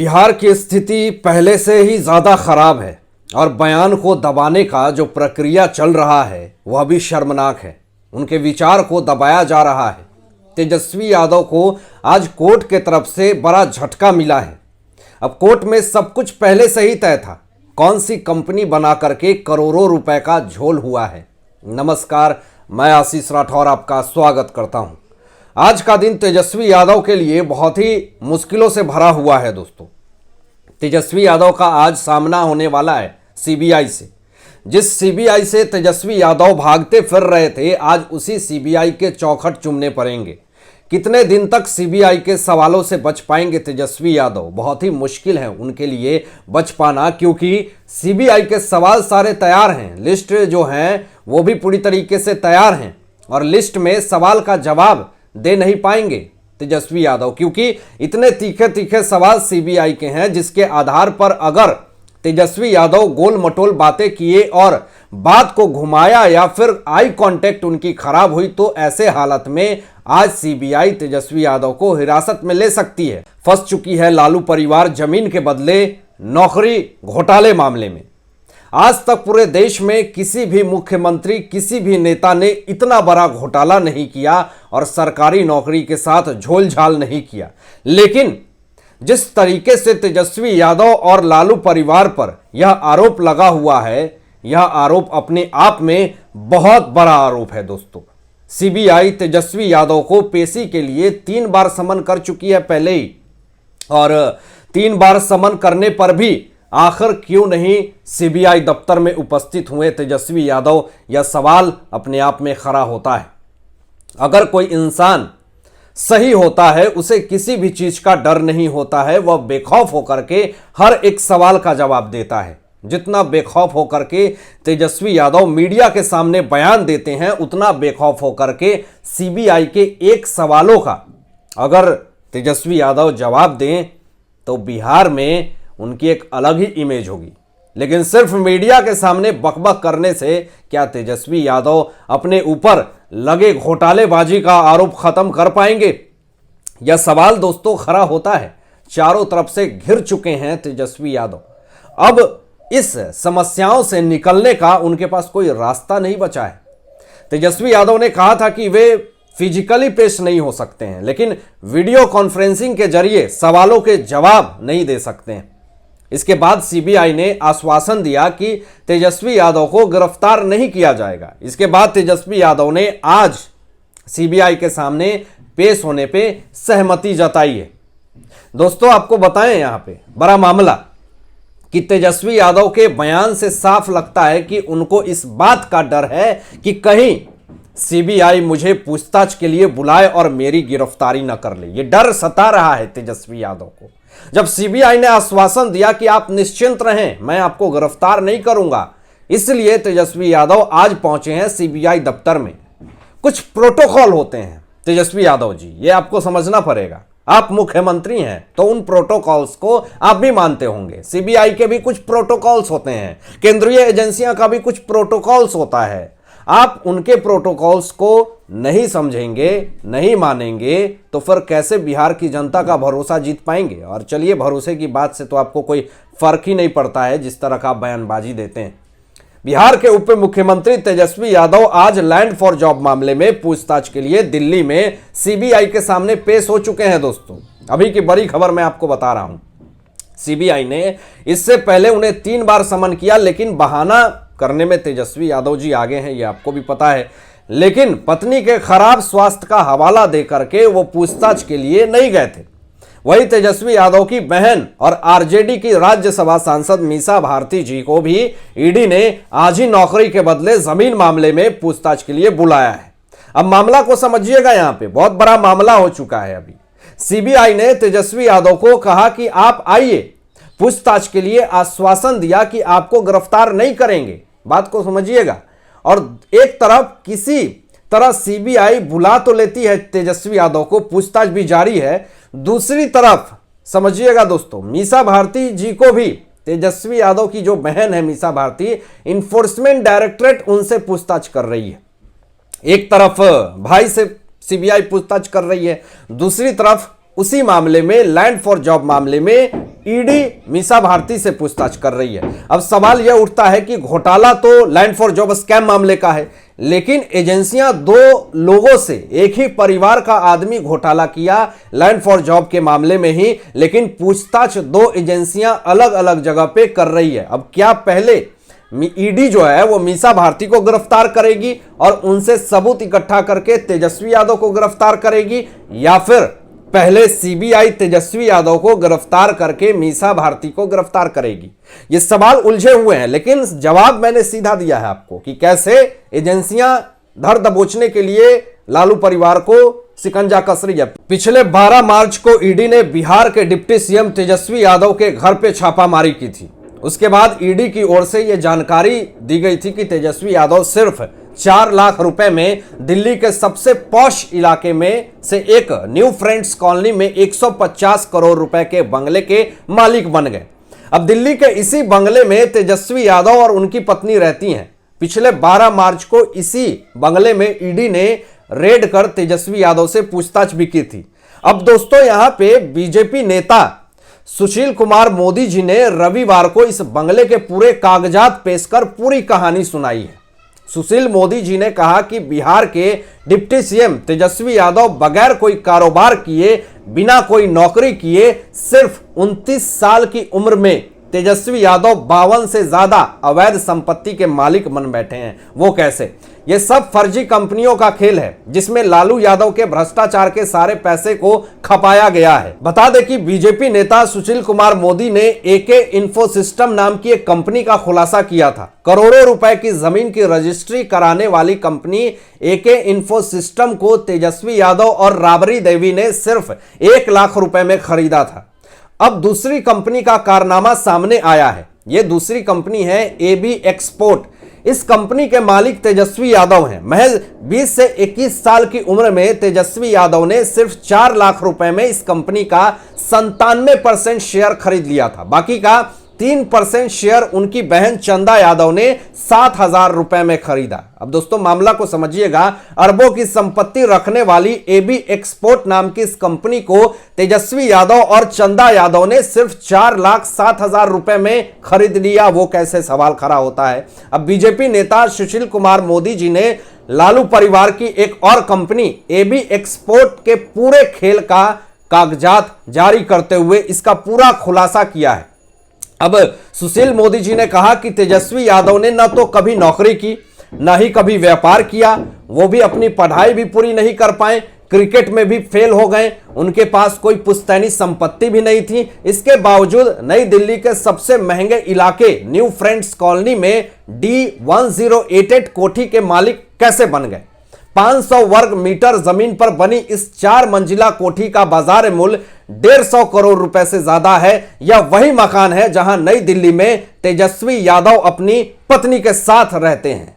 बिहार की स्थिति पहले से ही ज़्यादा खराब है और बयान को दबाने का जो प्रक्रिया चल रहा है वह भी शर्मनाक है। उनके विचार को दबाया जा रहा है। तेजस्वी यादव को आज कोर्ट के तरफ से बड़ा झटका मिला है। अब कोर्ट में सब कुछ पहले से ही तय था। कौन सी कंपनी बना करके करोड़ों रुपए का झोल हुआ है। नमस्कार, मैं आशीष राठौर आपका स्वागत करता हूं। आज का दिन तेजस्वी यादव के लिए बहुत ही मुश्किलों से भरा हुआ है। दोस्तों, तेजस्वी यादव का आज सामना होने वाला है सीबीआई से। जिस सीबीआई से तेजस्वी यादव भागते फिर रहे थे, आज उसी सीबीआई के चौखट चूमने पड़ेंगे। कितने दिन तक सीबीआई के सवालों से बच पाएंगे तेजस्वी यादव? बहुत ही मुश्किल है उनके लिए बच पाना, क्योंकि सीबीआई के सवाल सारे तैयार हैं। लिस्ट जो है वो भी पूरी तरीके से तैयार हैं और लिस्ट में सवाल का जवाब दे नहीं पाएंगे तेजस्वी यादव, क्योंकि इतने तीखे तीखे सवाल सीबीआई के हैं जिसके आधार पर अगर तेजस्वी यादव गोल मटोल बातें किए और बात को घुमाया या फिर आई कांटेक्ट उनकी खराब हुई, तो ऐसे हालत में आज सीबीआई तेजस्वी यादव को हिरासत में ले सकती है। फंस चुकी है लालू परिवार जमीन के बदले नौकरी घोटाले मामले में। आज तक पूरे देश में किसी भी मुख्यमंत्री, किसी भी नेता ने इतना बड़ा घोटाला नहीं किया और सरकारी नौकरी के साथ झोल-झाल नहीं किया। लेकिन जिस तरीके से तेजस्वी यादव और लालू परिवार पर यह आरोप लगा हुआ है, यह आरोप अपने आप में बहुत बड़ा आरोप है। दोस्तों, सीबीआई तेजस्वी यादव को पेशी के लिए 3 बार समन कर चुकी है पहले ही, और 3 बार समन करने पर भी आखिर क्यों नहीं सीबीआई दफ्तर में उपस्थित हुए तेजस्वी यादव? यह सवाल अपने आप में खड़ा होता है। अगर कोई इंसान सही होता है, उसे किसी भी चीज का डर नहीं होता है। वह बेखौफ होकर के हर एक सवाल का जवाब देता है। जितना बेखौफ होकर के तेजस्वी यादव मीडिया के सामने बयान देते हैं, उतना बेखौफ होकर के सीबीआई के एक सवालों का अगर तेजस्वी यादव जवाब दें तो बिहार में उनकी एक अलग ही इमेज होगी। लेकिन सिर्फ मीडिया के सामने बकबक करने से क्या तेजस्वी यादव अपने ऊपर लगे घोटालेबाजी का आरोप खत्म कर पाएंगे? यह सवाल दोस्तों खड़ा होता है। चारों तरफ से घिर चुके हैं तेजस्वी यादव। अब इस समस्याओं से निकलने का उनके पास कोई रास्ता नहीं बचा है। तेजस्वी यादव ने कहा था कि वे फिजिकली पेश नहीं हो सकते हैं, लेकिन वीडियो कॉन्फ्रेंसिंग के जरिए सवालों के जवाब नहीं दे सकते हैं। इसके बाद सीबीआई ने आश्वासन दिया कि तेजस्वी यादव को गिरफ्तार नहीं किया जाएगा। इसके बाद तेजस्वी यादव ने आज सीबीआई के सामने पेश होने पे सहमति जताई है। दोस्तों, आपको बताएं यहां पे बड़ा मामला कि तेजस्वी यादव के बयान से साफ लगता है कि उनको इस बात का डर है कि कहीं सीबीआई मुझे पूछताछ के लिए बुलाए और मेरी गिरफ्तारी न कर ले। यह डर सता रहा है तेजस्वी यादव को। जब सीबीआई ने आश्वासन दिया कि आप निश्चिंत रहें, मैं आपको गिरफ्तार नहीं करूंगा, इसलिए तेजस्वी यादव आज पहुंचे हैं सीबीआई दफ्तर में। कुछ प्रोटोकॉल होते हैं तेजस्वी यादव जी, ये आपको समझना पड़ेगा। आप मुख्यमंत्री हैं तो उन प्रोटोकॉल्स को आप भी मानते होंगे। सीबीआई के भी कुछ प्रोटोकॉल्स होते हैं, केंद्रीय एजेंसियों का भी कुछ प्रोटोकॉल्स होता है। आप उनके प्रोटोकॉल्स को नहीं समझेंगे, नहीं मानेंगे, तो फिर कैसे बिहार की जनता का भरोसा जीत पाएंगे? और चलिए, भरोसे की बात से तो आपको कोई फर्क ही नहीं पड़ता है जिस तरह का बयानबाजी देते हैं। बिहार के उप मुख्यमंत्री तेजस्वी यादव आज लैंड फॉर जॉब मामले में पूछताछ के लिए दिल्ली में सीबीआई के सामने पेश हो चुके हैं। दोस्तों, अभी की बड़ी खबर मैं आपको बता रहा हूं। सीबीआई ने इससे पहले उन्हें 3 बार समन किया, लेकिन बहाना करने में तेजस्वी यादव जी आगे हैं, ये आपको भी पता है। लेकिन पत्नी के खराब स्वास्थ्य का हवाला देकर के वो पूछताछ के लिए नहीं गए थे। वही तेजस्वी यादव की बहन और आरजेडी की राज्यसभा सांसद मीसा भारती जी को भी ईडी ने आज ही नौकरी के बदले जमीन मामले में पूछताछ के लिए बुलाया है। अब मामला को समझिएगा, यहां पे बहुत बड़ा मामला हो चुका है। अभी सीबीआई ने तेजस्वी यादव को कहा कि आप आइए, पूछताछ के लिए आश्वासन दिया कि आपको गिरफ्तार नहीं करेंगे। बात को समझिएगा। और एक तरफ किसी तरह सीबीआई बुला तो लेती है तेजस्वी यादव को, पूछताछ भी जारी है। दूसरी तरफ समझिएगा दोस्तों, मीसा भारती जी को भी, तेजस्वी यादव की जो बहन है मीसा भारती, इन्फोर्समेंट डायरेक्टरेट उनसे पूछताछ कर रही है। एक तरफ भाई से सीबीआई पूछताछ कर रही है, दूसरी तरफ उसी मामले में, लैंड फॉर जॉब मामले में ईडी मीसा भारती से पूछताछ कर रही है। अब सवाल यह उठता है कि घोटाला तो लैंड फॉर जॉब स्कैम मामले का है, लेकिन एजेंसियां दो लोगों से, एक ही परिवार का आदमी घोटाला किया लैंड फॉर जॉब के मामले में ही, लेकिन पूछताछ दो एजेंसियां अलग अलग जगह पे कर रही है। अब क्या पहले ईडी जो है वो मीसा भारती को गिरफ्तार करेगी और उनसे सबूत इकट्ठा करके तेजस्वी यादव को गिरफ्तार करेगी, या फिर पहले सीबीआई तेजस्वी यादव को गिरफ्तार करके मीसा भारती को गिरफ्तार करेगी? ये सवाल उलझे हुए हैं, लेकिन जवाब मैंने सीधा दिया है आपको कि कैसे एजेंसियां धर दबोचने के लिए लालू परिवार को शिकंजा कस रही है। पिछले 12 मार्च को ईडी ने बिहार के डिप्टी सीएम तेजस्वी यादव के घर पे छापामारी की थी। उसके बाद ईडी की ओर से यह जानकारी दी गई थी कि तेजस्वी यादव सिर्फ 4 लाख रुपए में दिल्ली के सबसे पॉश इलाके में से एक न्यू फ्रेंड्स कॉलोनी में 150 करोड़ रुपए के बंगले के मालिक बन गए। अब दिल्ली के इसी बंगले में तेजस्वी यादव और उनकी पत्नी रहती हैं। पिछले 12 मार्च को इसी बंगले में ईडी ने रेड कर तेजस्वी यादव से पूछताछ भी की थी। अब दोस्तों, यहां पे बीजेपी नेता सुशील कुमार मोदी जी ने रविवार को इस बंगले के पूरे कागजात पेश कर पूरी कहानी सुनाई है। सुशील मोदी जी ने कहा कि बिहार के डिप्टी सीएम तेजस्वी यादव बगैर कोई कारोबार किए, बिना कोई नौकरी किए, सिर्फ 29 साल की उम्र में तेजस्वी यादव 52 से ज्यादा अवैध संपत्ति के मालिक बन बैठे हैं। वो कैसे? ये सब फर्जी कंपनियों का खेल है जिसमें लालू यादव के भ्रष्टाचार के सारे पैसे को खपाया गया है। बता दें कि बीजेपी नेता सुशील कुमार मोदी ने एके इन्फो सिस्टम नाम की एक कंपनी का खुलासा किया था। करोड़ों रुपए की जमीन की रजिस्ट्री कराने वाली कंपनी एके इन्फो सिस्टम को तेजस्वी यादव और राबड़ी देवी ने सिर्फ 1 लाख रुपए में खरीदा था। अब दूसरी कंपनी का कारनामा सामने आया है। यह दूसरी कंपनी है एबी एक्सपोर्ट। इस कंपनी के मालिक तेजस्वी यादव हैं। महज 20 से 21 साल की उम्र में तेजस्वी यादव ने सिर्फ 4 लाख रुपए में इस कंपनी का 97% शेयर खरीद लिया था। बाकी का 3% शेयर उनकी बहन चंदा यादव ने 7,000 रुपए में खरीदा। अब दोस्तों, मामला को समझिएगा। अरबों की संपत्ति रखने वाली एबी एक्सपोर्ट नाम की इस कंपनी को तेजस्वी यादव और चंदा यादव ने सिर्फ 4,07,000 रुपए में खरीद लिया। वो कैसे? सवाल खड़ा होता है। अब बीजेपी नेता सुशील कुमार मोदी जी ने लालू परिवार की एक और कंपनी एबी एक्सपोर्ट के पूरे खेल का कागजात जारी करते हुए इसका पूरा खुलासा किया है। अब सुशील मोदी जी ने कहा कि तेजस्वी यादव ने न तो कभी नौकरी की, न ही कभी व्यापार किया, वो भी अपनी पढ़ाई भी पूरी नहीं कर पाए, क्रिकेट में भी फेल हो गए, उनके पास कोई पुश्तैनी संपत्ति भी नहीं थी। इसके बावजूद नई दिल्ली के सबसे महंगे इलाके न्यू फ्रेंड्स कॉलोनी में D1088 कोठी के मालिक कैसे बन गए? 500 वर्ग मीटर जमीन पर बनी इस 4 मंजिला कोठी का बाजार मूल्य 150 करोड़ रुपए से ज्यादा है। यह वही मकान है जहां नई दिल्ली में तेजस्वी यादव अपनी पत्नी के साथ रहते हैं।